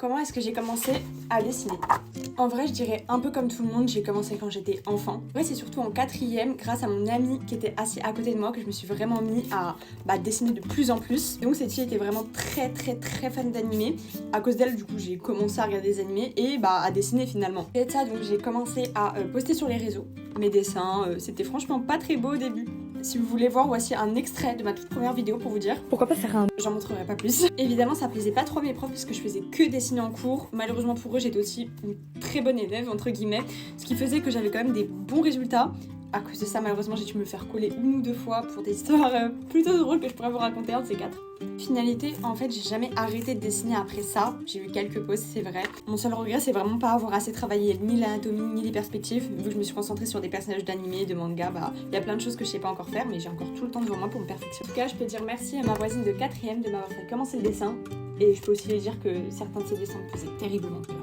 Comment est-ce que j'ai commencé à dessiner? En vrai, je dirais un peu comme tout le monde, j'ai commencé quand j'étais enfant. En vrai, c'est surtout en 4e, grâce à mon ami qui était assis à côté de moi, que je me suis vraiment mis à dessiner de plus en plus. Donc cette fille était vraiment très fan d'animé. À cause d'elle, du coup, j'ai commencé à regarder des animés et à dessiner finalement. Et ça, donc j'ai commencé à poster sur les réseaux mes dessins. C'était franchement pas très beau au début. Si vous voulez voir, voici un extrait de ma toute première vidéo pour vous dire. Pourquoi pas faire un... J'en montrerai pas plus. Évidemment, ça plaisait pas trop à mes profs parce que je faisais que dessiner en cours. Malheureusement pour eux, j'étais aussi une très bonne élève, entre guillemets. Ce qui faisait que j'avais quand même des bons résultats. À cause de ça, malheureusement, j'ai dû me faire coller 1 ou 2 fois pour des histoires plutôt drôles que je pourrais vous raconter, un de ces 4. Finalité, en fait, j'ai jamais arrêté de dessiner après ça. J'ai eu quelques pauses, c'est vrai. Mon seul regret, c'est vraiment pas avoir assez travaillé ni l'anatomie ni les perspectives. Vu que je me suis concentrée sur des personnages d'animé, de manga, il y a plein de choses que je sais pas encore faire, mais j'ai encore tout le temps devant moi pour me perfectionner. En tout cas, je peux dire merci à ma voisine de 4e de m'avoir fait commencer le dessin. Et je peux aussi lui dire que certains de ses dessins me faisaient terriblement peur.